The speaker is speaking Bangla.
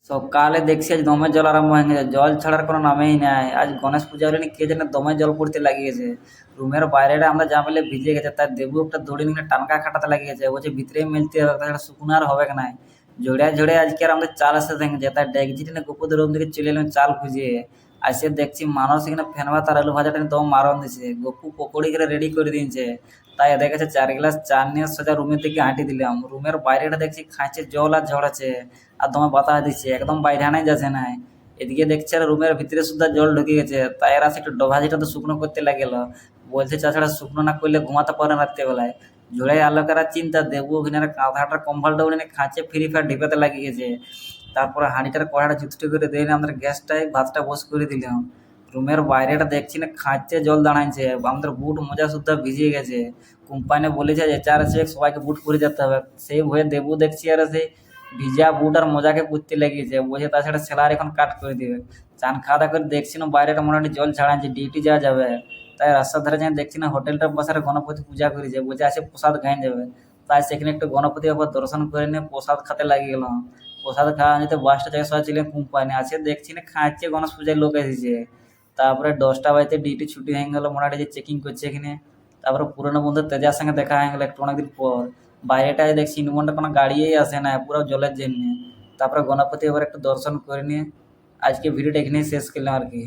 সকালে দেখছি আজ দমে জল আরম্ভ হয়ে গেছে, জল ছাড়ার কোনো নামেই নাই। আজ গণেশ পূজা হলে কে জানে দমে জল পড়তে লাগিয়েছে। রুমের বাইরেটা আমরা যা পেলে ভিজে গেছে, তার দেবু একটা দড়ি নিয়ে টানকা খাটাতে লাগিয়েছে, বলছে ভিতরে মিলতে হবে, তাছাড়া শুকনো আর হবে না। ঝড়ে ঝড়ে আজকে আর আমাদের চাল আসতে দেখে যায়, তার ডেকজি টেনে গোপুদের রুম থেকে চলে এলাম চাল খুঁজিয়ে। আসে দেখছি মানুষ এখানে ফ্যান ভাত আর আলু ভাজাটা নিয়ে দম মারণ দিছে, গপু পকোড়ি করে রেডি করে দিয়েছে। তাই এদের কাছে 4 গ্লাস চা নিয়ে সোজা রুমের দিকে হাঁটি দিলাম। রুমের বাইরেটা দেখছি খাঁচে জল আর ঝড়াচ্ছে, আর দমে বাতাস দিচ্ছে, একদম বাইরে আনাই যাচ্ছে না। এদিকে দেখছে আর রুমের ভিতরে সুদ্ধা জল ঢুকে গেছে, তাই এরা একটু ডোভাজিটা তো শুকনো করতে লাগলো। বলছে তাছাড়া শুকনো না করলে ঘুমাতে পারে না রাত্রেবেলায়। ঝোড়ে আলোকেরা চিন্তা দেবু ওখানে কাঁথাটার কম্বলটা উঠে খাঁচে ফ্রি ফায়ার ঢিপাতে লাগিয়ে গেছে। তারপরে হাঁড়িটার কড়াটা চুচটি করে দিয়ে আমাদের গ্যাসটাই ভাতটা বস করে দিলাম। রুমের বাইরেটা দেখছি না খাঁচে জল দাঁড়াইছে, আমাদের বুট মোজা সুদ্ধা ভিজিয়ে গেছে। কোম্পানি বলেছে যে চার চেক সবাইকে বুট পরে যেতে হবে, সেই ভয়ে দেবু দেখছি আর সেই ভিজা বুট আর মোজাকে পুঁততে লেগেছে, বলছে তাছাড়া সেলার এখন কাট করে দিবে। চান খাওয়া দাওয়া করে দেখছি না বাইরেটা মোটামুটি জল ছাড়াচ্ছে, ডিউটি যাওয়া যাবে। তাই রাস্তার ধারে যাই দেখছি না হোটেলটার পাশে গণপতি পূজা করেছে, বলছে আছে প্রসাদ খাই যাবে। তাই সেখানে একটু গণপতি বাবার দর্শন করে নিয়ে প্রসাদ খাতে লাগিয়ে গেলাম। প্রসাদ খাওয়া যেতে বাসটা জায়গায় সবাই ছিলেন কোম্পানি আছে, দেখছি না খাচ্ছে গণেশ পূজায় লোক এসেছে। তারপরে 10টা বাজতে ডিউটি ছুটি হয়ে গেল, মোটামুটি যে চেকিং করছে এখানে। তারপরে পুরোনো বন্ধু তেজার সঙ্গে দেখা হয়ে গেল একটু অনেকদিন পর। বাইরেটায় দেখছি ইনমনটা কোনো গাড়িই আসে না, পুরো জলের জন্য। তারপরে গণপতি এবার একটু দর্শন করে নিয়ে আজকে ভিডিওটা এখানেই শেষ করলাম আর কি।